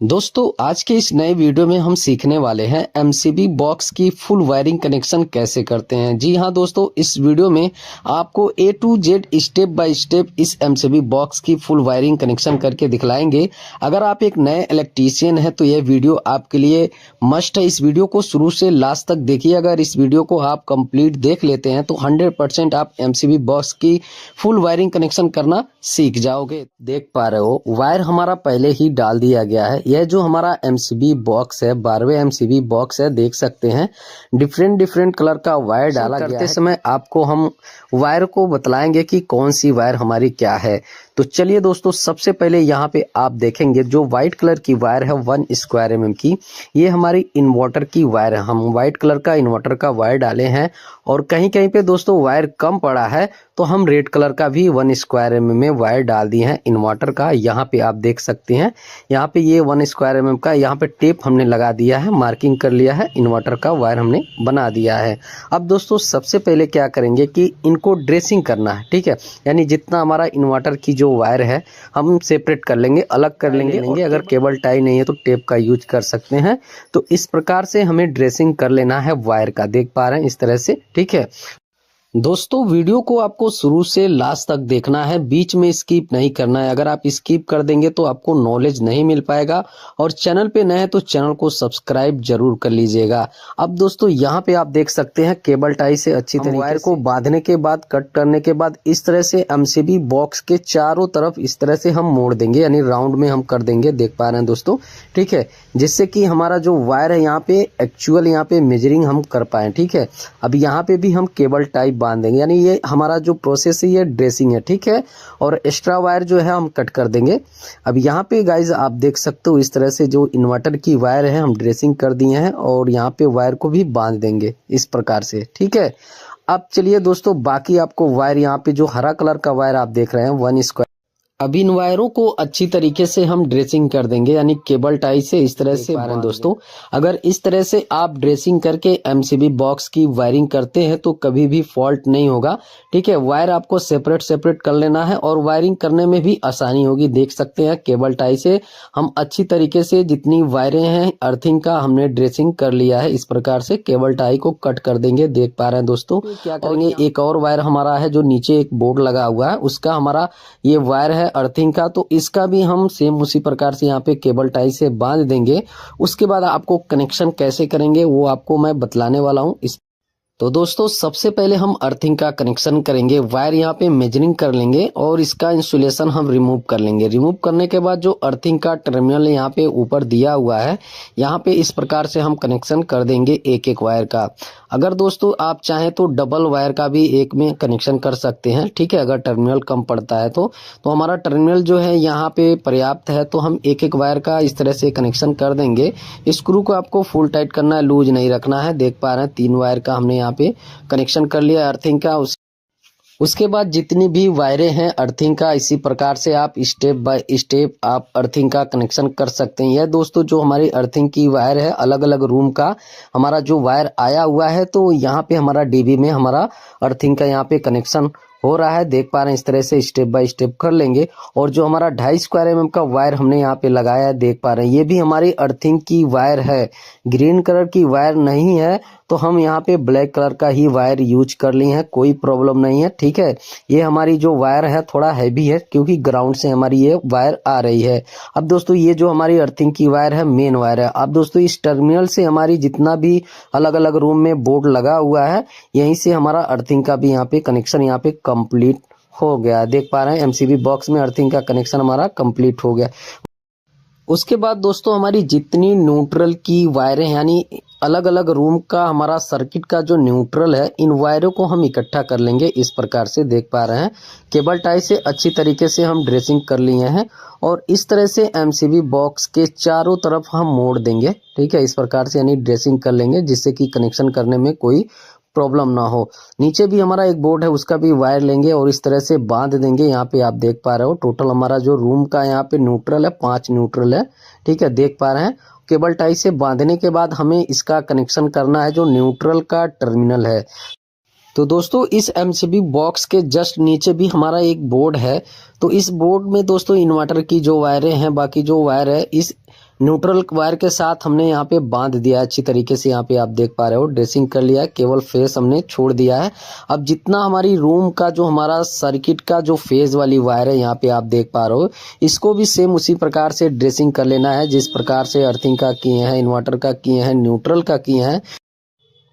दोस्तों आज के इस नए वीडियो में हम सीखने वाले हैं एमसीबी बॉक्स की फुल वायरिंग कनेक्शन कैसे करते हैं। जी हां दोस्तों, इस वीडियो में आपको A to Z step by step इस एमसीबी बॉक्स की फुल वायरिंग कनेक्शन करके दिखलाएंगे। अगर आप एक नए इलेक्ट्रीशियन हैं तो यह वीडियो आपके लिए मस्ट है। इस वीडियो को शुरू से लास्ट तक देखिए। अगर इस वीडियो को आप कंप्लीट देख लेते हैं तो 100% आप एमसीबी बॉक्स की फुल वायरिंग कनेक्शन करना सीख जाओगे। देख पा रहे हो वायर हमारा पहले ही डाल दिया गया है। यह जो हमारा एमसीबी बॉक्स है 12वें एमसीबी बॉक्स है, देख सकते हैं डिफरेंट कलर का वायर डाला गया है। करते समय आपको हम वायर को बतलाएंगे कि कौन सी वायर हमारी क्या है। तो चलिए दोस्तों, सबसे पहले यहाँ पे आप देखेंगे जो व्हाइट कलर की वायर है 1 स्क्वायर mm की, ये हमारी इन्वर्टर की वायर है। हम व्हाइट कलर का इन्वर्टर का वायर डाले हैं और कहीं कहीं पे दोस्तों वायर कम पड़ा है तो हम रेड कलर का भी 1 स्क्वायर mm में वायर डाल दिए हैं इन्वर्टर का। यहाँ पे आप देख सकते हैं, यहाँ पे ये 1 स्क्वायर mm का यहाँ पे टेप हमने लगा दिया है, मार्किंग कर लिया है, इन्वर्टर का वायर हमने बना दिया है। अब दोस्तों सबसे पहले क्या करेंगे कि इनको ड्रेसिंग करना है, ठीक है। यानी जितना हमारा इन्वर्टर की जो वायर है हम सेपरेट कर लेंगे, अलग कर लेंगे। अगर केबल टाई नहीं है तो टेप का यूज कर सकते हैं। तो इस प्रकार से हमें ड्रेसिंग कर लेना है वायर का, देख पा रहे हैं इस तरह से, ठीक है। दोस्तों वीडियो को आपको शुरू से लास्ट तक देखना है, बीच में स्किप नहीं करना है। अगर आप स्किप कर देंगे तो आपको नॉलेज नहीं मिल पाएगा। और चैनल पे नए हैं तो चैनल को सब्सक्राइब जरूर कर लीजिएगा। अब दोस्तों यहाँ पे आप देख सकते हैं केबल टाई से अच्छी तरीके से वायर को बांधने के बाद, कट करने के बाद इस तरह से एमसीबी बॉक्स के चारों तरफ इस तरह से हम मोड़ देंगे, यानी राउंड में हम कर देंगे, देख पा रहे हैं दोस्तों, ठीक है। जिससे कि हमारा जो वायर है यहाँ पे एक्चुअल यहाँ पे मेजरिंग हम कर पाए, ठीक है। अब यहाँ पे भी हम केबल टाई बांध देंगे, यानी ये हमारा जो प्रोसेस है ये ड्रेसिंग है, ठीक है। और एक्स्ट्रा वायर जो है हम कट कर देंगे। अब यहाँ पे गाइज आप देख सकते हो इस तरह से जो इन्वर्टर की वायर है हम ड्रेसिंग कर दिए हैं और यहाँ पे वायर को भी बांध देंगे इस प्रकार से, ठीक है। अब चलिए दोस्तों बाकी आपको वायर यहाँ पे जो हरा कलर का वायर आप देख रहे हैं 1 स्क्वायर, अब इन वायरों को अच्छी तरीके से हम ड्रेसिंग कर देंगे, यानी केबल टाई से इस तरह से बांध दोस्तों। अगर इस तरह से आप ड्रेसिंग करके एमसीबी बॉक्स की वायरिंग करते हैं तो कभी भी फॉल्ट नहीं होगा, ठीक है। वायर आपको सेपरेट कर लेना है और वायरिंग करने में भी आसानी होगी। देख सकते हैं केबल टाई से हम अच्छी तरीके से जितनी वायरें हैं अर्थिंग का हमने ड्रेसिंग कर लिया है। इस प्रकार से केबल टाई को कट कर देंगे, देख पा रहे हैं दोस्तों। क्या करेंगे, एक और वायर हमारा है जो नीचे एक बोर्ड लगा हुआ है, उसका हमारा ये वायर है अर्थिंग का, तो इसका भी हम सेम उसी प्रकार से यहाँ पे केबल टाई से बांध देंगे। उसके बाद आपको कनेक्शन कैसे करेंगे वो आपको मैं बतलाने वाला हूँ। तो दोस्तों सबसे पहले हम अर्थिंग का कनेक्शन करेंगे। वायर यहाँ पे मेजरिंग कर लेंगे और इसका इंसुलेशन हम रिमूव कर लेंगे। रिमूव करने के बाद जो अर्थिंग का टर्मिनल यहाँ पे ऊपर दिया हुआ है, यहाँ पे इस प्रकार से हम कनेक्शन कर देंगे एक वायर का। अगर दोस्तों आप चाहें तो डबल वायर का भी एक में कनेक्शन कर सकते हैं, ठीक है। अगर टर्मिनल कम पड़ता है तो हमारा टर्मिनल जो है यहाँ पे पर्याप्त है तो हम एक वायर का इस तरह से कनेक्शन कर देंगे। स्क्रू को आपको फुल टाइट करना है, लूज नहीं रखना है। देख पा रहे हैं 3 वायर का हमने यहाँ पे कनेक्शन कर लिया अर्थिंग का। उसके बाद जितनी भी वायरें हैं अर्थिंग का इसी प्रकार से आप स्टेप बाय स्टेप आप अर्थिंग का कनेक्शन कर सकते हैं। यह दोस्तों जो हमारी अर्थिंग की वायर है अलग अलग रूम का हमारा जो वायर आया हुआ है, तो यहाँ पे हमारा डीबी में हमारा अर्थिंग का यहाँ पे कनेक्शन हो रहा है, देख पा रहे हैं। इस तरह से स्टेप बाय स्टेप कर लेंगे। और जो हमारा 2.5 स्क्वायर mm का वायर हमने यहाँ पे लगाया है, देख पा रहे हैं, ये भी हमारी अर्थिंग की वायर है। ग्रीन कलर की वायर नहीं है तो हम यहाँ पे ब्लैक कलर का ही वायर यूज कर ली है, कोई प्रॉब्लम नहीं है, ठीक है। ये हमारी जो वायर है थोड़ा हैवी है क्योंकि ग्राउंड से हमारी ये वायर आ रही है। अब दोस्तों ये जो हमारी अर्थिंग की वायर है मेन वायर है। अब दोस्तों इस टर्मिनल से हमारी जितना भी अलग अलग रूम में बोर्ड लगा हुआ है यहीं से हमारा अर्थिंग का भी यहाँ पे कनेक्शन यहाँ पे कंप्लीट हो गया। देख पा रहे हैं एमसीबी बॉक्स में अर्थिंग का कनेक्शन हमारा कंप्लीट हो गया। उसके बाद दोस्तों हमारी जितनी न्यूट्रल की वायरें यानी अलग अलग रूम का हमारा सर्किट का जो न्यूट्रल है, इन वायरों को हम इकट्ठा कर लेंगे इस प्रकार से। देख पा रहे हैं केबल टाई से अच्छी तरीके से हम ड्रेसिंग कर लिए हैं और इस तरह से एमसीबी बॉक्स के चारों तरफ हम मोड़ देंगे, ठीक है। इस प्रकार से यानी ड्रेसिंग कर लेंगे जिससे कि कनेक्शन करने में कोई प्रॉब्लम ना हो। नीचे भी हमारा एक बोर्ड है उसका भी वायर लेंगे और इस तरह से बांध देंगे। यहाँ पे आप देख पा रहे हो टोटल हमारा जो रूम का यहाँ पे न्यूट्रल है 5 न्यूट्रल है, ठीक है। देख पा रहे हैं केबल टाई से बांधने के बाद हमें इसका कनेक्शन करना है जो न्यूट्रल का टर्मिनल है। तो दोस्तों इस एमसीबी बॉक्स के जस्ट नीचे भी हमारा एक बोर्ड है। तो इस बोर्ड में दोस्तों इन्वर्टर की जो वायरें हैं, बाकी जो वायर है इस न्यूट्रल वायर के साथ हमने यहाँ पे बांध दिया अच्छी तरीके से। यहाँ पे आप देख पा रहे हो ड्रेसिंग कर लिया है, केवल फेस हमने छोड़ दिया है। अब जितना हमारी रूम का जो हमारा सर्किट का जो फेज वाली वायर है यहाँ पे आप देख पा रहे हो, इसको भी सेम उसी प्रकार से ड्रेसिंग कर लेना है जिस प्रकार से अर्थिंग का किए हैं, इन्वर्टर का किए हैं, न्यूट्रल का किए हैं।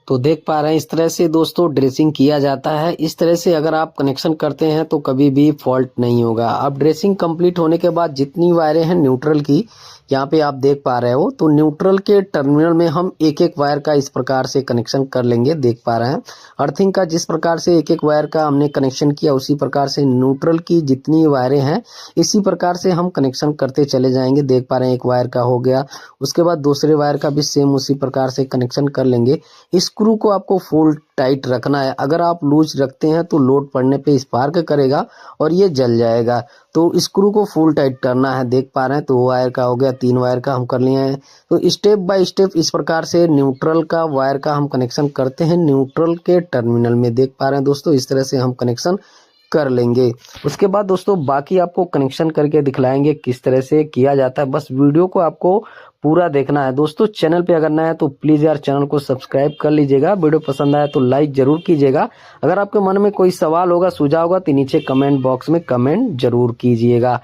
तो देख पा रहे हैं इस तरह से दोस्तों ड्रेसिंग किया जाता है। इस तरह से अगर आप कनेक्शन करते हैं तो कभी भी फॉल्ट नहीं होगा। अब ड्रेसिंग कंप्लीट होने के बाद जितनी वायरें हैं न्यूट्रल की यहाँ पे आप देख पा रहे हो, तो न्यूट्रल के टर्मिनल में हम एक एक वायर का इस प्रकार से कनेक्शन कर लेंगे। देख पा रहे हैं अर्थिंग का जिस प्रकार से एक एक वायर का हमने कनेक्शन किया, उसी प्रकार से न्यूट्रल की जितनी वायरें हैं इसी प्रकार से हम कनेक्शन करते चले जाएंगे। देख पा रहे हैं एक वायर का हो गया, उसके बाद दूसरे वायर का भी सेम उसी प्रकार से कनेक्शन कर लेंगे। स्क्रू को आपको फुल टाइट रखना है। अगर आप लूज रखते हैं तो लोड पड़ने पे स्पार्क करेगा और ये जल जाएगा, तो स्क्रू को फुल टाइट करना है। देख पा रहे हैं तो वायर का हो गया, 3 वायर का हम कर लिए हैं। तो स्टेप बाय स्टेप इस प्रकार से न्यूट्रल का वायर का हम कनेक्शन करते हैं न्यूट्रल के टर्मिनल में। देख पा रहे हैं दोस्तों इस तरह से हम कनेक्शन कर लेंगे। उसके बाद दोस्तों बाकी आपको कनेक्शन करके दिखलाएंगे किस तरह से किया जाता है। बस वीडियो को आपको पूरा देखना है दोस्तों। चैनल पे अगर नया है तो प्लीज यार चैनल को सब्सक्राइब कर लीजिएगा। वीडियो पसंद आया तो लाइक जरूर कीजिएगा। अगर आपके मन में कोई सवाल होगा, सुझाव होगा तो नीचे कमेंट बॉक्स में कमेंट जरूर कीजिएगा।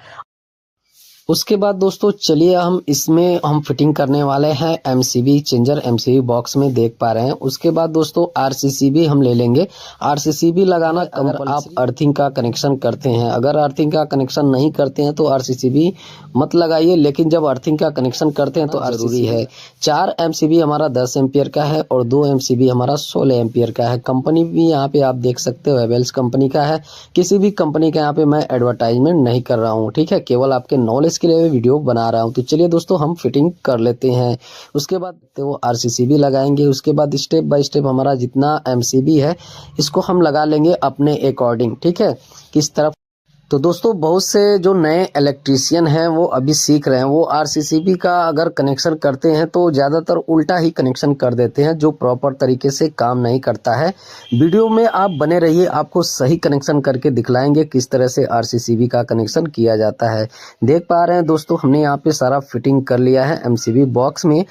उसके बाद दोस्तों चलिए हम इसमें हम फिटिंग करने वाले हैं एमसीबी चेंजर एमसीबी बॉक्स में। देख पा रहे हैं उसके बाद दोस्तों आरसीसीबी हम ले लेंगे। आरसीसीबी लगाना अगर आप अर्थिंग का कनेक्शन करते हैं, अगर अर्थिंग का कनेक्शन नहीं करते हैं तो आरसीसीबी मत लगाइए, लेकिन जब अर्थिंग का कनेक्शन करते हैं तो जरूरी है। 4 एमसीबी हमारा 10 एम्पियर का है और 2 एमसीबी हमारा 16 एम्पियर का है। कंपनी भी यहाँ पे आप देख सकते हो हेवेल्स कंपनी का है। किसी भी कंपनी का यहाँ पे मैं एडवर्टाइजमेंट नहीं कर रहा हूँ, ठीक है, केवल आपके नॉलेज के लिए वीडियो बना रहा हूं। तो चलिए दोस्तों हम फिटिंग कर लेते हैं। उसके बाद तो आरसीसीबी लगाएंगे। उसके बाद स्टेप बाय स्टेप हमारा जितना एमसीबी है इसको हम लगा लेंगे अपने अकॉर्डिंग, ठीक है, किस तरफ। तो दोस्तों बहुत से जो नए इलेक्ट्रीशियन हैं वो अभी सीख रहे हैं, वो आरसीसीबी का अगर कनेक्शन करते हैं तो ज़्यादातर उल्टा ही कनेक्शन कर देते हैं, जो प्रॉपर तरीके से काम नहीं करता है। वीडियो में आप बने रहिए, आपको सही कनेक्शन करके दिखलाएंगे किस तरह से आरसीसीबी का कनेक्शन किया जाता है। देख पा रहे हैं दोस्तों हमने यहाँ पे सारा फिटिंग कर लिया है एमसीबी बॉक्स में।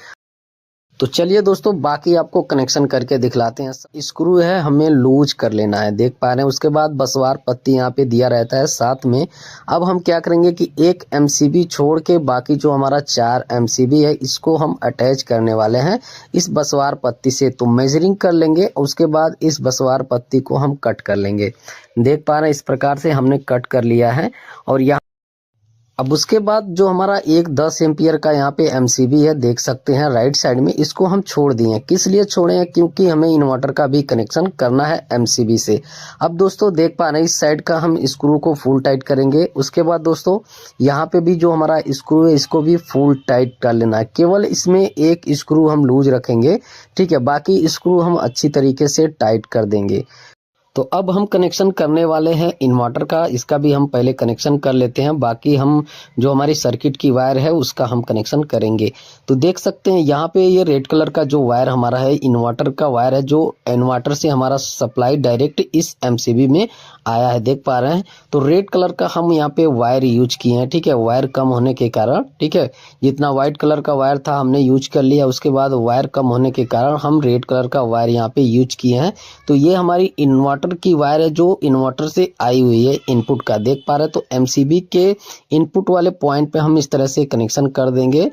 तो चलिए दोस्तों बाकी आपको कनेक्शन करके दिखलाते हैं। स्क्रू है हमें लूज कर लेना है। देख पा रहे हैं उसके बाद बसवार पत्ती यहाँ पे दिया रहता है साथ में। अब हम क्या करेंगे कि एक एमसीबी छोड़ के बाकी जो हमारा 4 एमसीबी है इसको हम अटैच करने वाले हैं इस बसवार पत्ती से। तो मेजरिंग कर लेंगे, उसके बाद इस बसवार पत्ती को हम कट कर लेंगे। देख पा रहे हैं इस प्रकार से हमने कट कर लिया है। और यहाँ अब उसके बाद जो हमारा एक 10 एम्पियर का यहाँ पे एमसीबी है देख सकते हैं राइट साइड में, इसको हम छोड़ दिए। किस लिए छोड़े हैं? क्योंकि हमें इन्वर्टर का भी कनेक्शन करना है एमसीबी से। अब दोस्तों देख पा रहे हैं इस साइड का हम स्क्रू को फुल टाइट करेंगे। उसके बाद दोस्तों यहाँ पे भी जो हमारा स्क्रू है इसको भी फुल टाइट कर लेना है। केवल इसमें एक स्क्रू हम लूज रखेंगे, ठीक है, बाकी स्क्रू हम अच्छी तरीके से टाइट कर देंगे। तो अब हम कनेक्शन करने वाले हैं इन्वर्टर का, इसका भी हम पहले कनेक्शन कर लेते हैं। बाकी हम जो हमारी सर्किट की वायर है उसका हम कनेक्शन करेंगे। तो देख सकते हैं यहाँ पे ये रेड कलर का जो वायर हमारा है इन्वर्टर का वायर है, जो इन्वर्टर से हमारा सप्लाई डायरेक्ट इस एमसीबी में आया है। देख पा रहे हैं तो रेड कलर का हम यहाँ पे वायर यूज किए हैं, ठीक है, वायर कम होने के कारण, ठीक है, जितना व्हाइट कलर का वायर था हमने यूज कर लिया। उसके बाद वायर कम होने के कारण हम रेड कलर का वायर यहाँ पे यूज किए हैं। तो ये हमारी इन्वर्टर की वायर है जो इन्वर्टर से आई हुई है इनपुट का। देख पा रहे हैं तो एमसीबी के इनपुट वाले पॉइंट पे हम इस तरह से कनेक्शन कर देंगे।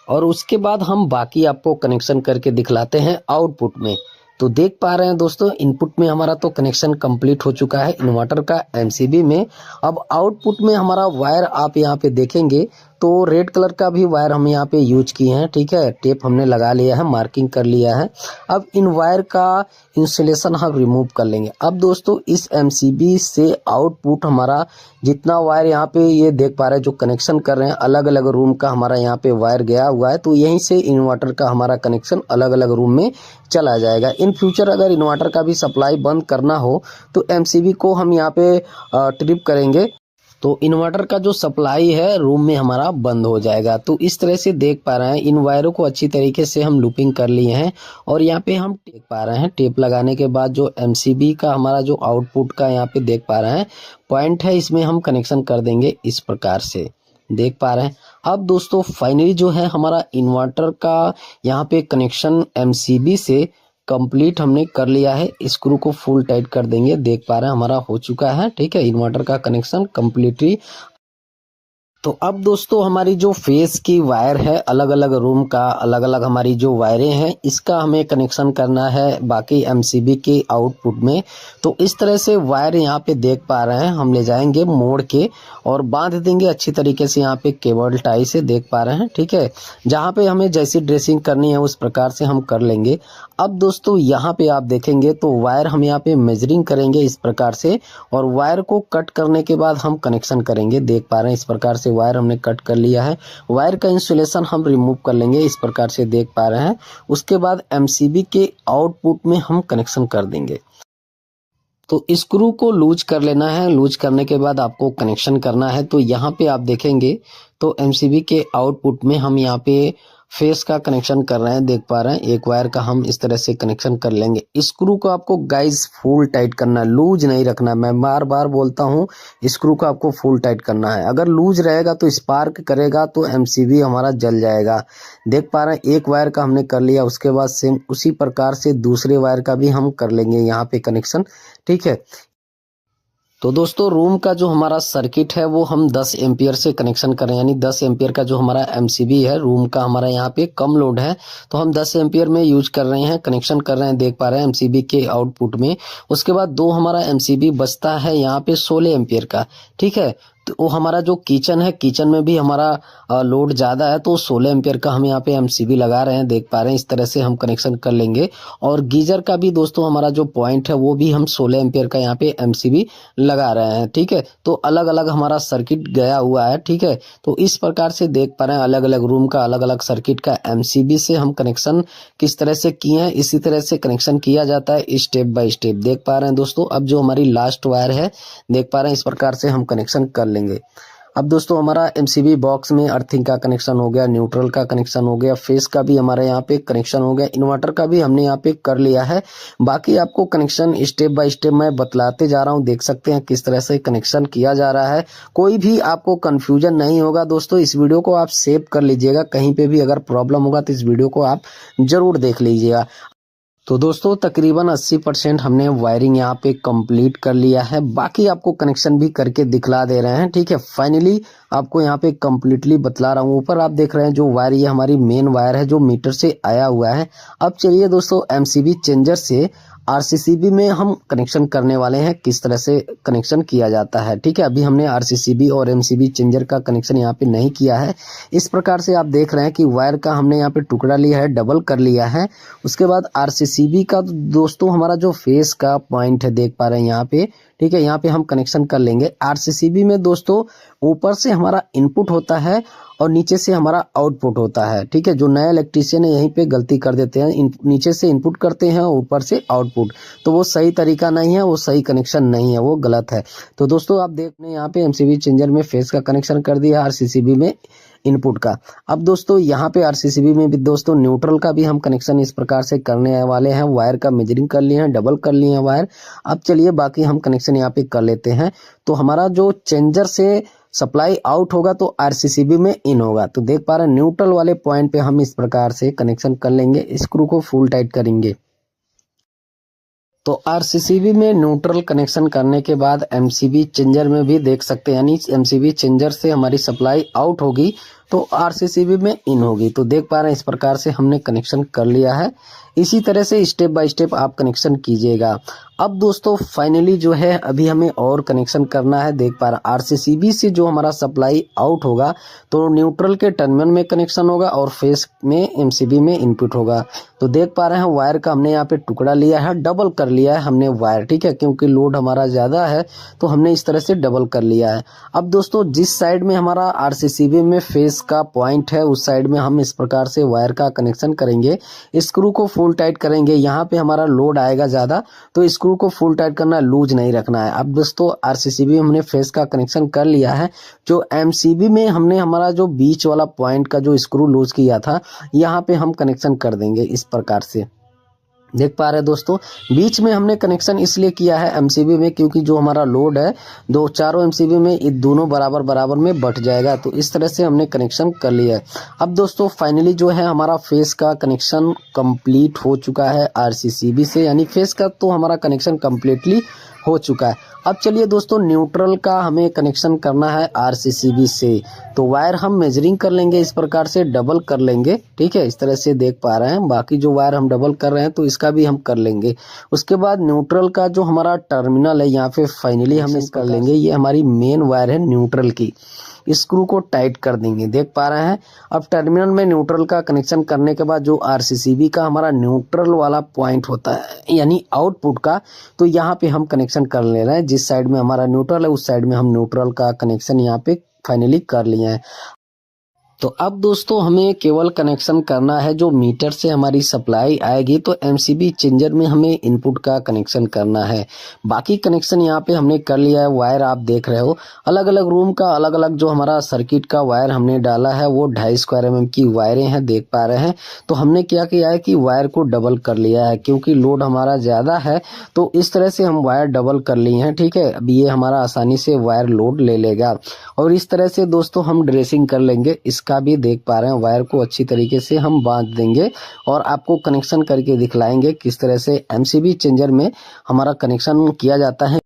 और उसके बाद हम बाकी आपको कनेक्शन करके दिखलाते हैं आउटपुट में। तो देख पा रहे हैं दोस्तों इनपुट में हमारा तो कनेक्शन कंप्लीट हो चुका है इन्वर्टर का एमसीबी में। अब आउटपुट में हमारा वायर आप यहाँ पे देखेंगे तो रेड कलर का भी वायर हम यहाँ पे यूज किए हैं, ठीक है, टेप हमने लगा लिया है, मार्किंग कर लिया है। अब इन वायर का इंसुलेशन हम रिमूव कर लेंगे। अब दोस्तों इस एमसीबी से आउटपुट हमारा जितना वायर यहाँ पे ये देख पा रहे हैं जो कनेक्शन कर रहे हैं अलग अलग रूम का हमारा यहाँ पे वायर गया हुआ है। तो यहीं से इन्वर्टर का हमारा कनेक्शन अलग अलग रूम में चला जाएगा। इन फ्यूचर अगर इन्वर्टर का भी सप्लाई बंद करना हो तो एमसीबी को हम यहाँ पे ट्रिप करेंगे तो इन्वर्टर का जो सप्लाई है रूम में हमारा बंद हो जाएगा। तो इस तरह से देख पा रहे हैं इन वायरों को अच्छी तरीके से हम लूपिंग कर लिए हैं। और यहाँ पे हम देख पा रहे हैं टेप लगाने के बाद जो एमसीबी का हमारा जो आउटपुट का यहाँ पे देख पा रहे हैं पॉइंट है, इसमें हम कनेक्शन कर देंगे इस प्रकार से। देख पा रहे हैं अब दोस्तों फाइनली जो है हमारा इन्वर्टर का यहाँ पे कनेक्शन एमसीबी से कंप्लीट हमने कर लिया है। स्क्रू को फुल टाइट कर देंगे, देख पा रहे हैं हमारा हो चुका है। ठीक है, इन्वर्टर का कनेक्शन कंप्लीटली। तो अब दोस्तों हमारी जो फेस की वायर है, अलग अलग रूम का अलग अलग हमारी जो वायरें हैं, इसका हमें कनेक्शन करना है बाकी एमसीबी के आउटपुट में। तो इस तरह से वायर यहाँ पे देख पा रहे हैं, हम ले जाएंगे मोड़ के और बांध देंगे अच्छी तरीके से यहाँ पे केबल टाई से, देख पा रहे हैं। ठीक है, जहाँ पे हमें जैसी ड्रेसिंग करनी है उस प्रकार से हम कर लेंगे। अब दोस्तों यहाँ पे आप देखेंगे तो वायर हम यहाँ पे मेजरिंग करेंगे इस प्रकार से, और वायर को कट करने के बाद हम कनेक्शन करेंगे। देख पा रहे हैं इस प्रकार से वायर हमने कट कर लिया है। वायर का इंसुलेशन हम रिमूव कर लेंगे इस प्रकार से, देख पा रहे हैं। उसके बाद एमसीबी के आउटपुट में हम कनेक्शन कर देंगे। तो स्क्रू को लूज कर लेना है, लूज करने के बाद आपको कनेक्शन करना है। तो यहाँ पे आप देखेंगे तो एमसीबी के आउटपुट में हम यहाँ पे फेस का कनेक्शन कर रहे हैं, देख पा रहे हैं। एक वायर का हम इस तरह से कनेक्शन कर लेंगे। स्क्रू को आपको गाइस फुल टाइट करना है, लूज नहीं रखना। मैं बार बार बोलता हूँ, स्क्रू को आपको फुल टाइट करना है। अगर लूज रहेगा तो स्पार्क करेगा तो एमसीबी हमारा जल जाएगा। देख पा रहे हैं एक वायर का हमने कर लिया, उसके बाद सेम उसी प्रकार से दूसरे वायर का भी हम कर लेंगे यहाँ पे कनेक्शन। ठीक है, तो दोस्तों रूम का जो हमारा सर्किट है वो हम 10 एम्पियर से कनेक्शन करें, यानी 10 एम्पियर का जो हमारा एमसीबी है, रूम का हमारा यहाँ पे कम लोड है तो हम 10 एम्पियर में यूज कर रहे हैं, कनेक्शन कर रहे हैं, देख पा रहे हैं एमसीबी के आउटपुट में। उसके बाद दो हमारा एमसीबी बचता है यहाँ पे 16 एम्पियर का। ठीक है, तो वो हमारा जो किचन है, किचन में भी हमारा लोड ज़्यादा है तो 16 एम्पियर का हम यहाँ पे एमसीबी लगा रहे हैं, देख पा रहे हैं। इस तरह से हम कनेक्शन कर लेंगे। और गीजर का भी दोस्तों हमारा जो पॉइंट है वो भी हम 16 एम्पियर का यहाँ पे एमसीबी लगा रहे हैं। ठीक है, तो अलग अलग हमारा सर्किट गया हुआ है। ठीक है, तो इस प्रकार से देख पा रहे हैं अलग अलग रूम का अलग अलग सर्किट का एमसीबी से हम कनेक्शन किस तरह से किए हैं। इसी तरह से कनेक्शन किया जाता है स्टेप बाय स्टेप, देख पा रहे हैं दोस्तों। अब जो हमारी लास्ट वायर है, देख पा रहे हैं, इस प्रकार से हम कनेक्शन कर लेंगे। अब दोस्तों हमारा एमसीबी बॉक्स में अर्थिंग का कनेक्शन हो गया, न्यूट्रल का कनेक्शन हो गया, फेस का भी हमारे यहाँ पे कनेक्शन हो गया, इन्वर्टर का भी हमने यहाँ पे कर लिया है। बाकी आपको कनेक्शन स्टेप बाय स्टेप मैं बतलाते जा रहा हूँ, देख सकते हैं किस तरह से कनेक्शन किया जा रहा है। कोई भी आपको कंफ्यूजन नहीं होगा दोस्तों। इस वीडियो को आप सेव कर लीजिएगा, कहीं पे भी अगर प्रॉब्लम होगा तो इस वीडियो को आप जरूर देख लीजिएगा। तो दोस्तों तकरीबन 80% हमने वायरिंग यहाँ पे कंप्लीट कर लिया है, बाकी आपको कनेक्शन भी करके दिखला दे रहे हैं। ठीक है, फाइनली आपको यहाँ पे कंप्लीटली बतला रहा हूँ। ऊपर आप देख रहे हैं जो वायर, ये हमारी मेन वायर है जो मीटर से आया हुआ है। अब चलिए दोस्तों एमसीबी चेंजर से आरसीसीबी में हम कनेक्शन करने वाले हैं, किस तरह से कनेक्शन किया जाता है। ठीक है, अभी हमने आरसीसीबी और एमसीबी चेंजर का कनेक्शन यहाँ पे नहीं किया है। इस प्रकार से आप देख रहे हैं कि वायर का हमने यहाँ पे टुकड़ा लिया है, डबल कर लिया है। उसके बाद आरसीसीबी का दोस्तों हमारा जो फेस का पॉइंट है, देख पा रहे हैं यहाँ पे। ठीक है, यहाँ पे हम कनेक्शन कर लेंगे। आरसीसीबी में दोस्तों ऊपर से हमारा इनपुट होता है और नीचे से हमारा आउटपुट होता है। ठीक है, जो नया इलेक्ट्रीशियन है यहीं पे गलती कर देते हैं, नीचे से इनपुट करते हैं और ऊपर से आउटपुट, तो वो सही तरीका नहीं है, वो सही कनेक्शन नहीं है, वो गलत है। तो दोस्तों आप देख रहे हैं यहाँ पे एमसीबी चेंजर में फेस का कनेक्शन कर दिया, आरसीसीबी में इनपुट का। अब दोस्तों यहाँ पे आरसीसीबी में भी दोस्तों न्यूट्रल का भी हम कनेक्शन इस प्रकार से करने वाले हैं। वायर का मेजरिंग कर लिए हैं, डबल कर लिए हैं वायर। अब चलिए बाकी हम कनेक्शन यहाँ पे कर लेते हैं। तो हमारा जो चेंजर से सप्लाई आउट होगा तो आरसीसीबी में इन होगा, तो देख पा रहे हैं न्यूट्रल वाले पॉइंट पे हम इस प्रकार से कनेक्शन कर लेंगे, स्क्रू को फुल टाइट करेंगे। तो आरसीसीबी में न्यूट्रल कनेक्शन करने के बाद एमसीबी चेंजर में भी देख सकते हैं, यानी एमसीबी चेंजर से हमारी सप्लाई आउट होगी तो आरसीसीबी में इन होगी। तो देख पा रहे हैं इस प्रकार से हमने कनेक्शन कर लिया है। इसी तरह से स्टेप बाय स्टेप आप कनेक्शन कीजिएगा। अब दोस्तों फाइनली जो है अभी हमें और कनेक्शन करना है। देख पा रहे हैं आरसीसीबी से जो हमारा सप्लाई आउट होगा तो न्यूट्रल के टर्मिनल में कनेक्शन होगा और फेस में एमसीबी में इनपुट होगा। तो देख पा रहे हैं वायर का हमने यहाँ पे टुकड़ा लिया है, डबल कर लिया है हमने वायर। ठीक है, क्योंकि लोड हमारा ज्यादा है तो हमने इस तरह से डबल कर लिया है। अब दोस्तों जिस साइड में हमारा आरसीसीबी में फेस का पॉइंट है उस साइड में हम इस प्रकार से वायर का कनेक्शन करेंगे, स्क्रू को फुल टाइट करेंगे। यहाँ पे हमारा लोड आएगा ज्यादा तो स्क्रू को फुल टाइट करना, लूज नहीं रखना है। अब दोस्तों आरसीसीबी हमने फेस का कनेक्शन कर लिया है। जो एमसीबी में हमने हमारा जो बीच वाला पॉइंट का जो स्क्रू लूज किया था यहाँ पे हम कनेक्शन कर देंगे इस प्रकार से, देख पा रहे हैं दोस्तों, बीच में हमने कनेक्शन इसलिए किया है एमसीबी में क्योंकि जो हमारा लोड है दो चारों एमसीबी में ये दोनों बराबर बराबर में बट जाएगा। तो इस तरह से हमने कनेक्शन कर लिया है। अब दोस्तों फाइनली जो है हमारा फेस का कनेक्शन कंप्लीट हो चुका है आरसीसीबी से, यानी फेस का तो हमारा कनेक्शन कंप्लीटली हो चुका है। अब चलिए दोस्तों न्यूट्रल का हमें कनेक्शन करना है आरसीसीबी से। तो वायर हम मेजरिंग कर लेंगे, इस प्रकार से डबल कर लेंगे, ठीक है, इस तरह से देख पा रहे हैं। बाकी जो वायर हम डबल कर रहे हैं तो इसका भी हम कर लेंगे। उसके बाद न्यूट्रल का जो हमारा टर्मिनल है यहाँ पे फाइनली हम इस कर लेंगे। ये हमारी मेन वायर है न्यूट्रल की, स्क्रू को टाइट कर देंगे, देख पा रहे हैं। अब टर्मिनल में न्यूट्रल का कनेक्शन करने के बाद जो आरसीसीबी का हमारा न्यूट्रल वाला पॉइंट होता है यानी आउटपुट का, तो यहाँ पे हम कनेक्शन कर ले रहे हैं। जिस साइड में हमारा न्यूट्रल है उस साइड में हम न्यूट्रल का कनेक्शन यहाँ पे फाइनली कर लिए हैं। तो अब दोस्तों हमें केवल कनेक्शन करना है जो मीटर से हमारी सप्लाई आएगी, तो एमसीबी चेंजर में हमें इनपुट का कनेक्शन करना है। बाकी कनेक्शन यहाँ पे हमने कर लिया है। वायर आप देख रहे हो, अलग अलग रूम का अलग अलग जो हमारा सर्किट का वायर हमने डाला है वो 2.5 स्क्वायर mm की वायरें हैं, देख पा रहे हैं। तो हमने क्या किया है कि वायर को डबल कर लिया है क्योंकि लोड हमारा ज़्यादा है, तो इस तरह से हम वायर डबल कर लिए हैं, ठीक है। अब ये हमारा आसानी से वायर लोड ले लेगा और इस तरह से दोस्तों हम ड्रेसिंग कर लेंगे। इसका भी देख पा रहे हैं, वायर को अच्छी तरीके से हम बांध देंगे और आपको कनेक्शन करके दिखलाएंगे किस तरह से एमसीबी चेंजर में हमारा कनेक्शन किया जाता है।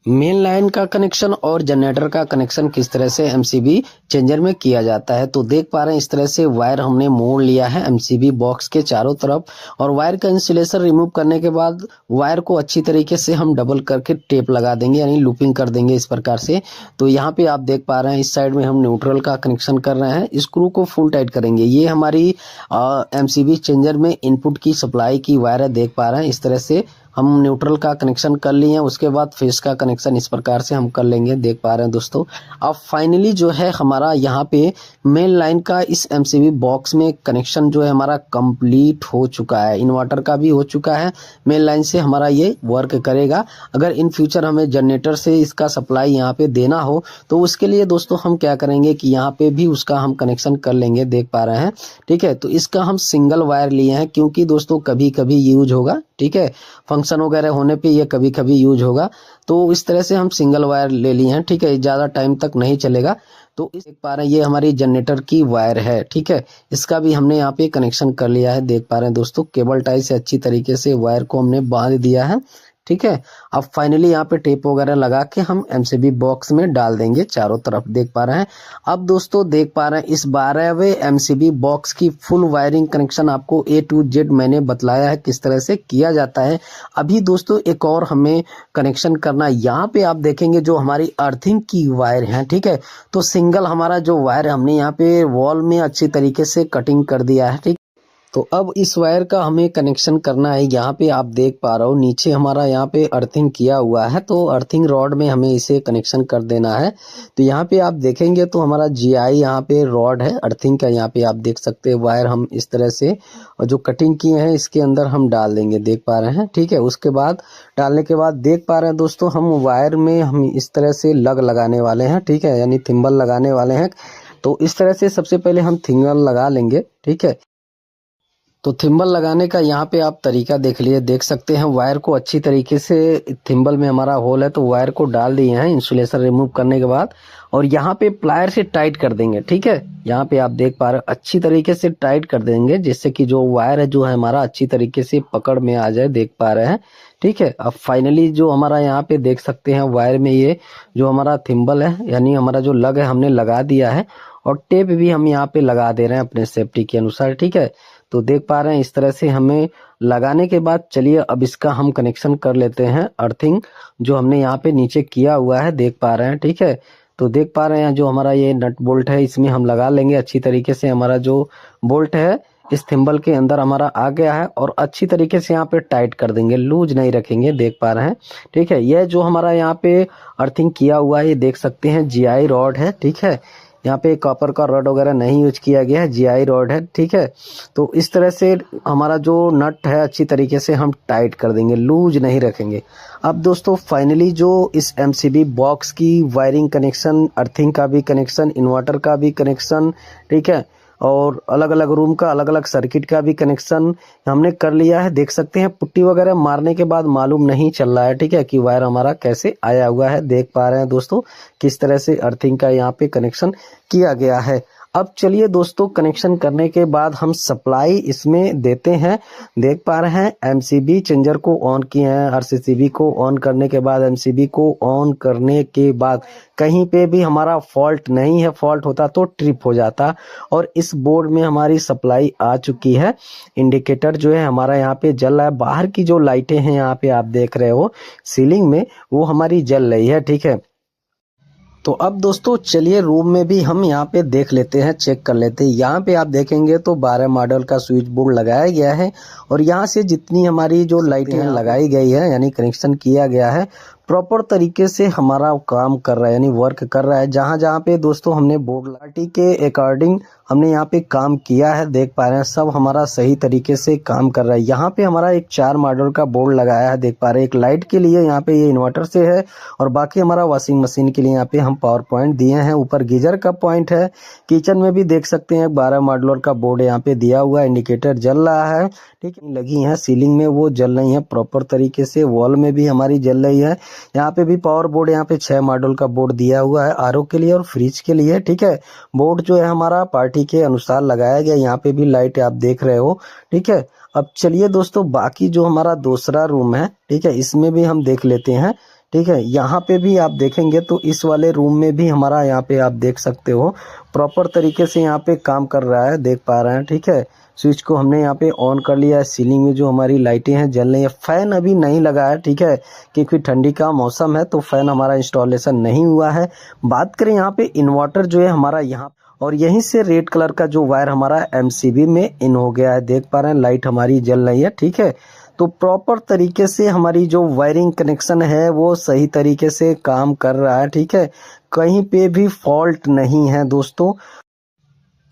मेन लाइन का कनेक्शन और जनरेटर का कनेक्शन किस तरह से एमसीबी चेंजर में किया जाता है। तो देख पा रहे हैं इस तरह से वायर हमने मोड़ लिया है एमसीबी बॉक्स के चारों तरफ, और वायर का इंसुलेशन रिमूव करने के बाद वायर को अच्छी तरीके से हम डबल करके टेप लगा देंगे, यानी लूपिंग कर देंगे इस प्रकार से। तो यहाँ पे आप देख पा रहे हैं इस साइड में हम न्यूट्रल का कनेक्शन कर रहे हैं, स्क्रू को फुल टाइट करेंगे। ये हमारी एमसीबी चेंजर में इनपुट की सप्लाई की वायर है, देख पा रहे हैं इस तरह से हम न्यूट्रल का कनेक्शन कर लिए हैं। उसके बाद फेस का कनेक्शन इस प्रकार से हम कर लेंगे, देख पा रहे हैं दोस्तों। अब फाइनली जो है हमारा यहाँ पे मेन लाइन का इस एमसीबी बॉक्स में कनेक्शन जो है हमारा कंप्लीट हो चुका है। इन्वर्टर का भी हो चुका है, मेन लाइन से हमारा ये वर्क करेगा। अगर इन फ्यूचर हमें जनरेटर से इसका सप्लाई यहाँ पे देना हो तो उसके लिए दोस्तों हम क्या करेंगे कि यहाँ पे भी उसका हम कनेक्शन कर लेंगे, देख पा रहे हैं, ठीक है। तो इसका हम सिंगल वायर लिए हैं क्योंकि दोस्तों कभी कभी यूज होगा, ठीक है, फंक्शन वगैरह होने पे ये कभी कभी यूज होगा। तो इस तरह से हम सिंगल वायर ले लिए हैं, ठीक है, ज़्यादा टाइम तक नहीं चलेगा। तो इस देख पा रहे हैं ये हमारी जनरेटर की वायर है, ठीक है, इसका भी हमने यहाँ पे कनेक्शन कर लिया है, देख पा रहे हैं दोस्तों। केबल टाई से अच्छी तरीके से वायर को हमने बांध दिया है, ठीक है। अब फाइनली यहाँ पे टेप वगैरह लगा के हम एमसीबी बॉक्स में डाल देंगे चारों तरफ, देख पा रहे हैं। अब दोस्तों देख पा रहे हैं इस 12वें एमसीबी बॉक्स की फुल वायरिंग कनेक्शन आपको A to Z मैंने बतलाया है किस तरह से किया जाता है। अभी दोस्तों एक और हमें कनेक्शन करना है। यहाँ पे आप देखेंगे जो हमारी अर्थिंग की वायर है, ठीक है, तो सिंगल हमारा जो वायर हमने यहाँ पे वॉल में अच्छी तरीके से कटिंग कर दिया है, ठीक। तो अब इस वायर का हमें कनेक्शन करना है। यहाँ पे आप देख पा रहे हो नीचे हमारा यहाँ पे अर्थिंग किया हुआ है, तो अर्थिंग रॉड में हमें इसे कनेक्शन कर देना है। तो यहाँ पे आप देखेंगे तो हमारा जीआई यहाँ पे रॉड है अर्थिंग का, यहाँ पे आप देख सकते हैं वायर हम इस तरह से और जो कटिंग किए हैं इसके अंदर हम डाल देंगे, देख पा रहे हैं, ठीक है। उसके बाद डालने के बाद देख पा रहे हैं दोस्तों हम वायर में हम इस तरह से लग लगाने वाले हैं, ठीक है, यानी थिम्बल लगाने वाले हैं। तो इस तरह से सबसे पहले हम थिम्बल लगा लेंगे, ठीक है। तो थिम्बल लगाने का यहाँ पे आप तरीका देख लिए, देख सकते हैं वायर को अच्छी तरीके से थिम्बल में हमारा होल है तो वायर को डाल दिए हैं इंसुलेशन रिमूव करने के बाद, और यहाँ पे प्लायर से टाइट कर देंगे, ठीक है। यहाँ पे आप देख पा रहे हैं अच्छी तरीके से टाइट कर देंगे जिससे कि जो वायर है जो है हमारा अच्छी तरीके से पकड़ में आ जाए, देख पा रहे हैं, ठीक है। अब फाइनली जो हमारा यहाँ पे देख सकते हैं वायर में ये जो हमारा थिम्बल है यानी हमारा जो लग है हमने लगा दिया है, और टेप भी हम यहाँ पे लगा दे रहे हैं अपने सेफ्टी के अनुसार, ठीक है। तो देख पा रहे हैं इस तरह से हमें लगाने के बाद चलिए अब इसका हम कनेक्शन कर लेते हैं अर्थिंग जो हमने यहाँ पे नीचे किया हुआ है, देख पा रहे हैं, ठीक है। तो देख पा रहे हैं जो हमारा ये नट बोल्ट है इसमें हम लगा लेंगे अच्छी तरीके से। हमारा जो बोल्ट है इस थिम्बल के अंदर हमारा आ गया है और अच्छी तरीके से यहाँ पे टाइट कर देंगे, लूज नहीं रखेंगे, देख पा रहे हैं, ठीक है। यह जो हमारा यहाँ पे अर्थिंग किया हुआ है ये देख सकते हैं जीआई रॉड है, ठीक है। यहाँ पे कॉपर का रॉड वगैरह नहीं यूज किया गया है, जीआई रॉड है, ठीक है। तो इस तरह से हमारा जो नट है अच्छी तरीके से हम टाइट कर देंगे, लूज नहीं रखेंगे। अब दोस्तों फाइनली जो इस एमसीबी बॉक्स की वायरिंग कनेक्शन, अर्थिंग का भी कनेक्शन, इन्वर्टर का भी कनेक्शन, ठीक है, और अलग अलग रूम का अलग अलग सर्किट का भी कनेक्शन हमने कर लिया है। देख सकते हैं पुट्टी वगैरह मारने के बाद मालूम नहीं चल रहा है, ठीक है, कि वायर हमारा कैसे आया हुआ है। देख पा रहे हैं दोस्तों किस तरह से अर्थिंग का यहाँ पे कनेक्शन किया गया है। अब चलिए दोस्तों, कनेक्शन करने के बाद हम सप्लाई इसमें देते हैं। देख पा रहे हैं एमसीबी चेंजर को ऑन किए हैं। आरसीसीबी को ऑन करने के बाद, एमसीबी को ऑन करने के बाद कहीं पे भी हमारा फॉल्ट नहीं है। फॉल्ट होता तो ट्रिप हो जाता। और इस बोर्ड में हमारी सप्लाई आ चुकी है। इंडिकेटर जो है हमारा यहाँ पे जल रहा है। बाहर की जो लाइटें हैं यहाँ पे आप देख रहे हो सीलिंग में, वो हमारी जल रही है, ठीक है। तो अब दोस्तों चलिए रूम में भी हम यहाँ पे देख लेते हैं, चेक कर लेते हैं। यहाँ पे आप देखेंगे तो 12 मॉडल का स्विच बोर्ड लगाया गया है और यहाँ से जितनी हमारी जो लाइटें लगाई गई है यानी कनेक्शन किया गया है, प्रॉपर तरीके से हमारा काम कर रहा है यानी वर्क कर रहा है। जहाँ जहाँ पे दोस्तों हमने बोर्ड लाइटिंग के अकॉर्डिंग हमने यहाँ पे काम किया है, देख पा रहे हैं सब हमारा सही तरीके से काम कर रहा है। यहाँ पे हमारा एक 4 मॉडल का बोर्ड लगाया है, देख पा रहे हैं। एक लाइट के लिए यहाँ पे ये इन्वर्टर से है और बाकी हमारा वॉशिंग मशीन के लिए यहाँ पे हम पावर पॉइंट दिए हैं। ऊपर गीजर का पॉइंट है। किचन में भी देख सकते हैं 12 मॉडल का बोर्ड यहाँ पे दिया हुआ है। इंडिकेटर जल रहा है, ठीक है, लगी है सीलिंग में, वो जल रही है प्रॉपर तरीके से। वॉल में भी हमारी जल रही है। यहाँ पे भी पावर बोर्ड, यहाँ पे 6 मॉडल का बोर्ड दिया हुआ है आरओ के लिए और फ्रिज के लिए, ठीक है। बोर्ड जो है हमारा पार्टी के अनुसार लगाया गया। यहाँ पे भी लाइट आप देख रहे हो, ठीक है। अब चलिए दोस्तों, बाकी जो हमारा दूसरा रूम है, ठीक है, इसमें भी हम देख लेते हैं, ठीक है। यहाँ पे भी आप देखेंगे तो इस वाले रूम में भी हमारा यहाँ पे आप देख सकते हो प्रॉपर तरीके से यहाँ पे काम कर रहा है, देख पा रहे हैं, ठीक है। स्विच को हमने यहाँ पे ऑन कर लिया है। सीलिंग में जो हमारी लाइटें हैं जल रही है। फैन अभी नहीं लगा है, ठीक है, क्योंकि ठंडी का मौसम है तो फैन हमारा इंस्टॉलेशन नहीं हुआ है। बात करें यहाँ पे इन्वर्टर जो है हमारा यहाँ, और यहीं से रेड कलर का जो वायर हमारा एमसीबी में इन हो गया है, देख पा रहे हैं लाइट हमारी जल रही है, ठीक है। तो प्रॉपर तरीके से हमारी जो वायरिंग कनेक्शन है वो सही तरीके से काम कर रहा है, ठीक है। कहीं पे भी फॉल्ट नहीं है दोस्तों।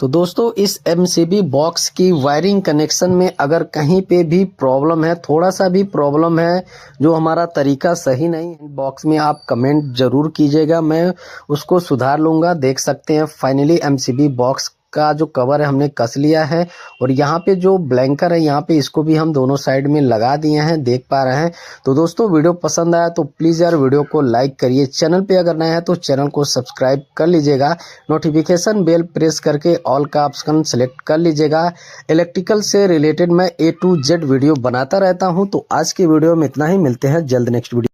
तो दोस्तों इस एमसीबी बॉक्स की वायरिंग कनेक्शन में अगर कहीं पे भी प्रॉब्लम है, थोड़ा सा भी प्रॉब्लम है, जो हमारा तरीका सही नहीं है, बॉक्स में आप कमेंट जरूर कीजिएगा, मैं उसको सुधार लूँगा। देख सकते हैं फाइनली एमसीबी बॉक्स का जो कवर है हमने कस लिया है और यहाँ पे जो ब्लैंकर है यहाँ पे इसको भी हम दोनों साइड में लगा दिए हैं, देख पा रहे हैं। तो दोस्तों वीडियो पसंद आया तो प्लीज़ यार वीडियो को लाइक करिए। चैनल पे अगर नया है तो चैनल को सब्सक्राइब कर लीजिएगा। नोटिफिकेशन बेल प्रेस करके ऑल का ऑप्शन सेलेक्ट कर लीजिएगा। इलेक्ट्रिकल से रिलेटेड मैं A to Z वीडियो बनाता रहता हूँ। तो आज की वीडियो में इतना ही, मिलते हैं जल्द नेक्स्ट वीडियो।